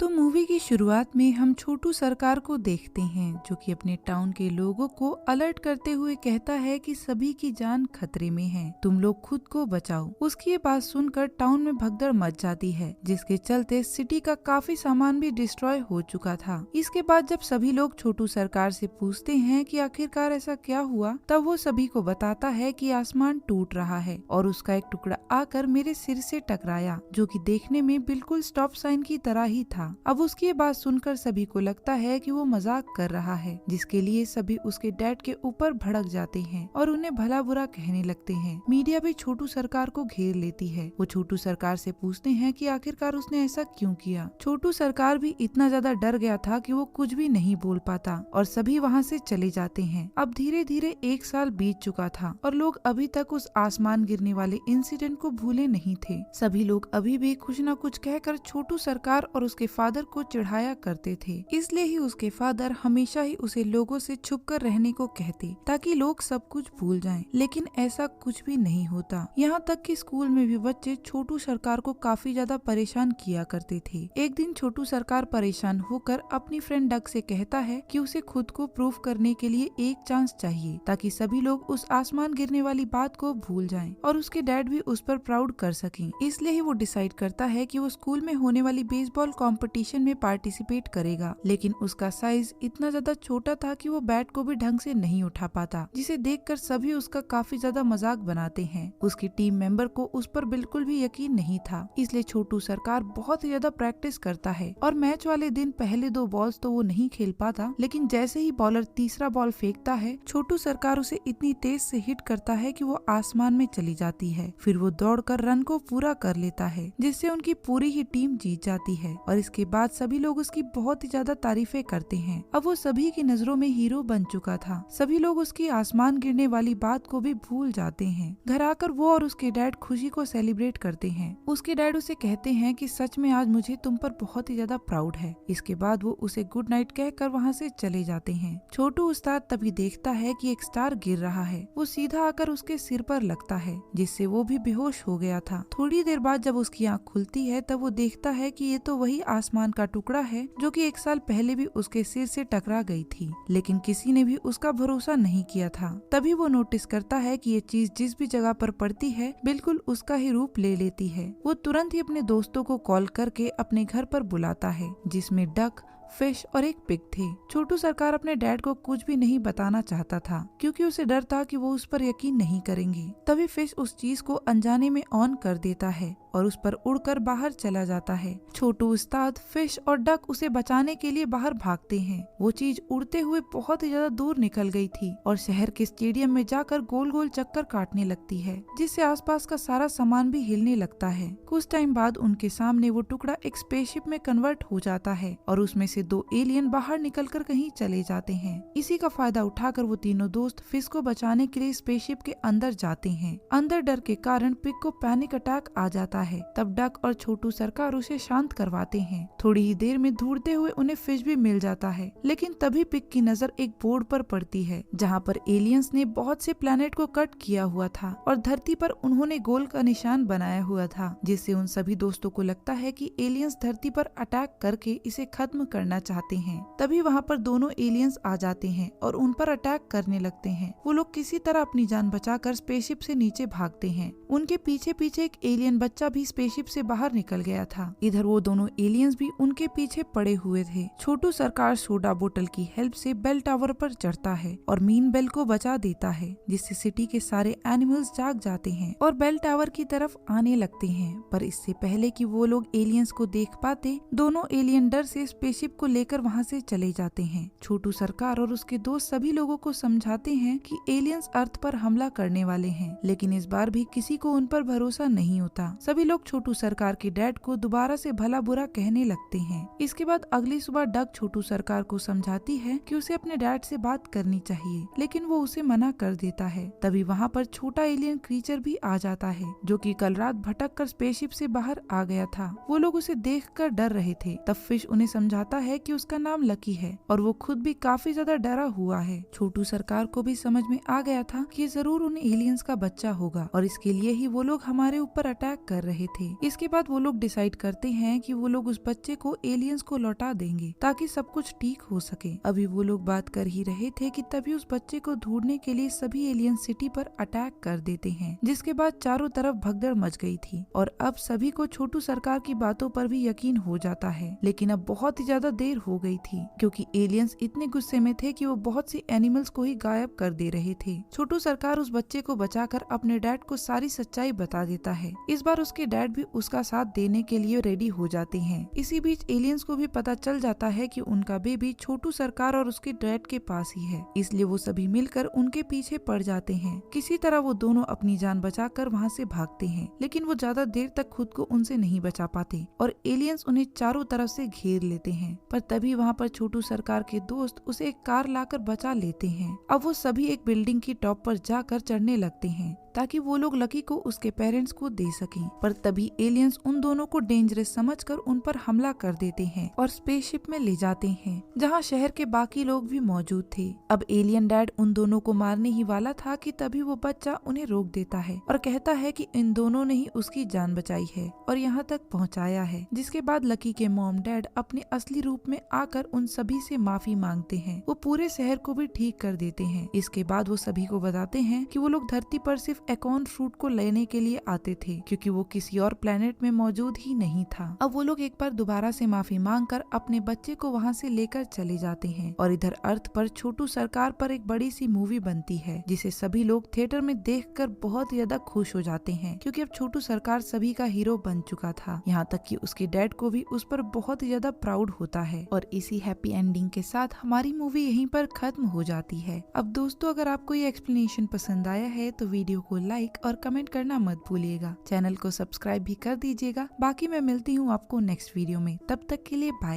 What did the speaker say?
तो मूवी की शुरुआत में हम छोटू सरकार को देखते हैं जो कि अपने टाउन के लोगों को अलर्ट करते हुए कहता है कि सभी की जान खतरे में है, तुम लोग खुद को बचाओ। उसकी ये बात सुनकर टाउन में भगदड़ मच जाती है, जिसके चलते सिटी का काफी सामान भी डिस्ट्रॉय हो चुका था। इसके बाद जब सभी लोग छोटू सरकार से पूछते हैं कि आखिरकार ऐसा क्या हुआ, तब वो सभी को बताता है कि आसमान टूट रहा है और उसका एक टुकड़ा आकर मेरे सिर से टकराया, जो कि देखने में बिल्कुल स्टॉप साइन की तरह ही था। अब उसकी ये बात सुनकर सभी को लगता है कि वो मजाक कर रहा है, जिसके लिए सभी उसके डैड के ऊपर भड़क जाते हैं और उन्हें भला बुरा कहने लगते हैं। मीडिया भी छोटू सरकार को घेर लेती है। वो छोटू सरकार से पूछते हैं कि आखिरकार उसने ऐसा क्यों किया। छोटू सरकार भी इतना ज्यादा डर गया था कि वो कुछ भी नहीं बोल पाता और सभी वहाँ से चले जाते हैं। अब धीरे धीरे 1 साल बीत चुका था और लोग अभी तक उस आसमान गिरने वाले इंसिडेंट को भूले नहीं थे। सभी लोग अभी भी कुछ न कुछ कहकर छोटू सरकार और उसके फादर को चिढ़ाया करते थे। इसलिए ही उसके फादर हमेशा ही उसे लोगों से छुप कर रहने को कहते ताकि लोग सब कुछ भूल जाएं। लेकिन ऐसा कुछ भी नहीं होता। यहाँ तक कि स्कूल में भी बच्चे छोटू सरकार को काफी ज्यादा परेशान किया करते थे। एक दिन छोटू सरकार परेशान होकर अपनी फ्रेंड डक से कहता है कि उसे खुद को प्रूव करने के लिए एक चांस चाहिए ताकि सभी लोग उस आसमान गिरने वाली बात को भूल जाएं और उसके डैड भी उस पर प्राउड कर सकें। इसलिए ही वो डिसाइड करता है कि वो स्कूल में होने वाली बेसबॉल कंपटीशन में पार्टिसिपेट करेगा। लेकिन उसका साइज इतना ज्यादा छोटा था कि वो बैट को भी ढंग से नहीं उठा पाता, जिसे देखकर सभी उसका काफी ज्यादा मजाक बनाते हैं। उसकी टीम मेंबर को उस पर बिल्कुल भी यकीन नहीं था, इसलिए छोटू सरकार बहुत ही ज्यादा प्रैक्टिस करता है और मैच वाले दिन पहले 2 बॉल्स तो वो नहीं खेल पाता। लेकिन जैसे ही बॉलर तीसरा बॉल फेंकता है, छोटू सरकार उसे इतनी तेज से हिट करता है कि वो आसमान में चली जाती है। फिर वो दौड़कर रन को पूरा कर लेता है, जिससे उनकी पूरी ही टीम जीत जाती है और इसके बाद सभी लोग उसकी बहुत ही ज्यादा तारीफें करते हैं। अब वो सभी की नजरों में हीरो बन चुका था। सभी लोग उसकी आसमान गिरने वाली बात को भी भूल जाते हैं। घर आकर वो और उसके डैड खुशी को सेलिब्रेट करते हैं। उसके डैड उसे कहते हैं कि सच में आज मुझे तुम पर बहुत ही ज्यादा प्राउड है। इसके बाद वो उसे गुड नाइट कहकर वहाँ से चले जाते हैं। छोटू उस्ताद तभी देखता है कि एक स्टार गिर रहा है। वो सीधा आकर उसके सिर पर लगता है, जिससे वो भी बेहोश हो गया था। थोड़ी देर बाद जब उसकी आँख खुलती है, तब वो देखता है कि ये तो वही आसमान का टुकड़ा है जो कि 1 साल पहले भी उसके सिर से टकरा गई थी। लेकिन किसी ने भी उसका भरोसा नहीं किया था। तभी वो नोटिस करता है कि ये चीज जिस भी जगह पर पड़ती है बिल्कुल उसका ही रूप ले लेती है। वो तुरंत ही अपने दोस्तों को कॉल करके अपने घर पर बुलाता है, जिसमें डक, फिश और एक पिग थे। छोटू सरकार अपने डैड को कुछ भी नहीं बताना चाहता था, क्योंकि उसे डर था कि वो उस पर यकीन नहीं करेंगे। तभी फिश उस चीज को अनजाने में ऑन कर देता है और उस पर उड़कर बाहर चला जाता है। छोटू उस्ताद, फिश और डक उसे बचाने के लिए बाहर भागते हैं। वो चीज उड़ते हुए बहुत ही ज्यादा दूर निकल गई थी और शहर के स्टेडियम में जाकर गोल गोल चक्कर काटने लगती है, जिससे आसपास का सारा सामान भी हिलने लगता है। कुछ टाइम बाद उनके सामने वो टुकड़ा एक स्पेसशिप में कन्वर्ट हो जाता है और उसमें से 2 एलियन बाहर निकलकर कहीं चले जाते हैं। इसी का फायदा उठाकर वो तीनों दोस्त फिश को बचाने के लिए स्पेसशिप के अंदर जाते हैं। अंदर डर के कारण पिग को पैनिक अटैक आ जाता है। तब डक और छोटू सरकार उसे शांत करवाते हैं। थोड़ी ही देर में ढूंढते हुए उन्हें फिश भी मिल जाता है। लेकिन तभी पिग की नजर एक बोर्ड पर पड़ती है, जहाँ पर एलियंस ने बहुत से प्लेनेट को कट किया हुआ था और धरती पर उन्होंने गोल का निशान बनाया हुआ था, जिससे उन सभी दोस्तों को लगता है कि एलियंस धरती पर अटैक करके इसे खत्म करना चाहते हैं। तभी वहाँ पर दोनों एलियंस आ जाते हैं और उन पर अटैक करने लगते हैं। वो लोग किसी तरह अपनी जान बचाकर स्पेसशिप से नीचे भागते हैं। उनके पीछे पीछे एक एलियन बच्चा भी स्पेसशिप से बाहर निकल गया था। इधर वो दोनों एलियंस भी उनके पीछे पड़े हुए थे। छोटू सरकार सोडा बोतल की हेल्प से बेल टावर पर चढ़ता है और मीन बेल को बचा देता है, जिससे सिटी के सारे एनिमल्स जाग जाते हैं और बेल टावर की तरफ आने लगते हैं। पर इससे पहले कि वो लोग एलियंस को देख पाते, दोनों एलियन डर से स्पेसशिप को लेकर वहाँ से चले जाते हैं। छोटू सरकार और उसके दोस्त सभी लोगों को समझाते हैं कि एलियंस अर्थ पर हमला करने वाले हैं, लेकिन इस बार भी किसी को उन पर भरोसा नहीं होता। सभी लोग छोटू सरकार के डैड को दोबारा से भला बुरा कहने लगते हैं। इसके बाद अगली सुबह डक छोटू सरकार को समझाती है कि उसे अपने डैड से बात करनी चाहिए, लेकिन वो उसे मना कर देता है। तभी वहाँ पर छोटा एलियन क्रीचर भी आ जाता है, जो कि कल रात भटक कर स्पेसशिप से बाहर आ गया था। वो लोग उसे देखकर डर रहे थे। तब फिश उन्हें समझाता है कि उसका नाम लकी है और वो खुद भी काफी ज्यादा डरा हुआ है। छोटू सरकार को भी समझ में आ गया था कि जरूर उन एलियंस का बच्चा होगा और इसके लिए ही वो लोग हमारे ऊपर अटैक कर रहे थे। इसके बाद वो लोग डिसाइड करते हैं कि वो लोग उस बच्चे को एलियंस को लौटा देंगे ताकि सब कुछ ठीक हो सके। अभी वो लोग बात कर ही रहे थे कि तभी उस बच्चे को ढूंढने के लिए सभी एलियन सिटी पर अटैक कर देते हैं, जिसके बाद चारों तरफ भगदड़ मच गई थी और अब सभी को छोटू सरकार की बातों पर भी यकीन हो जाता है। लेकिन अब बहुत ही ज्यादा देर हो गई थी क्योंकि एलियंस इतने गुस्से में थे कि वो बहुत सी एनिमल्स को ही गायब कर दे रहे थे। छोटू सरकार उस बच्चे को बचाकर अपने डैड को सारी सच्चाई बता देता है। इस बार उसके डैड भी उसका साथ देने के लिए रेडी हो जाते हैं। इसी बीच एलियंस को भी पता चल जाता है कि उनका बेबी छोटू सरकार और उसके डैड के पास ही है, इसलिए वो सभी मिलकर उनके पीछे पड़ जाते हैं। किसी तरह वो दोनों अपनी जान बचाकर वहाँ से भागते हैं, लेकिन वो ज्यादा देर तक खुद को उनसे नहीं बचा पाते और एलियंस उन्हें चारों तरफ से घेर लेते हैं। पर तभी वहाँ पर छोटू सरकार के दोस्त उसे एक कार लाकर बचा लेते हैं। अब वो सभी एक बिल्डिंग की टॉप पर जाकर चढ़ने लगते हैं ताकि वो लोग लकी को उसके पेरेंट्स को दे सकें। पर तभी एलियंस उन दोनों को डेंजरस समझकर उन पर हमला कर देते हैं और स्पेसशिप में ले जाते हैं, जहां शहर के बाकी लोग भी मौजूद थे। अब एलियन डैड उन दोनों को मारने ही वाला था कि तभी वो बच्चा उन्हें रोक देता है और कहता है कि इन दोनों ने ही उसकी जान बचाई है और यहाँ तक पहुँचाया है। जिसके बाद लकी के मॉम डैड अपने असली रूप में आकर उन सभी से माफी मांगते हैं। वो पूरे शहर को भी ठीक कर देते हैं। इसके बाद वो सभी को बताते हैं कि वो लोग धरती पर सिर्फ एकॉन फ्रूट को लेने के लिए आते थे क्योंकि वो किसी और प्लेनेट में मौजूद ही नहीं था। अब वो लोग एक बार दोबारा से माफी मांगकर अपने बच्चे को वहाँ से लेकर चले जाते हैं और इधर अर्थ पर छोटू सरकार पर एक बड़ी सी मूवी बनती है, जिसे सभी लोग थिएटर में देखकर बहुत ज्यादा खुश हो जाते हैं क्योंकि अब छोटू सरकार सभी का हीरो बन चुका था। यहाँ तक कि उसके डैड को भी उस पर बहुत ज्यादा प्राउड होता है। और इसी हैप्पी एंडिंग के साथ हमारी मूवी यहीं पर खत्म हो जाती है। अब दोस्तों, अगर आपको ये एक्सप्लेनेशन पसंद आया है तो वीडियो को लाइक और कमेंट करना मत भूलिएगा। चैनल को सब्सक्राइब भी कर दीजिएगा। बाकी मैं मिलती हूँ आपको नेक्स्ट वीडियो में। तब तक के लिए बाय।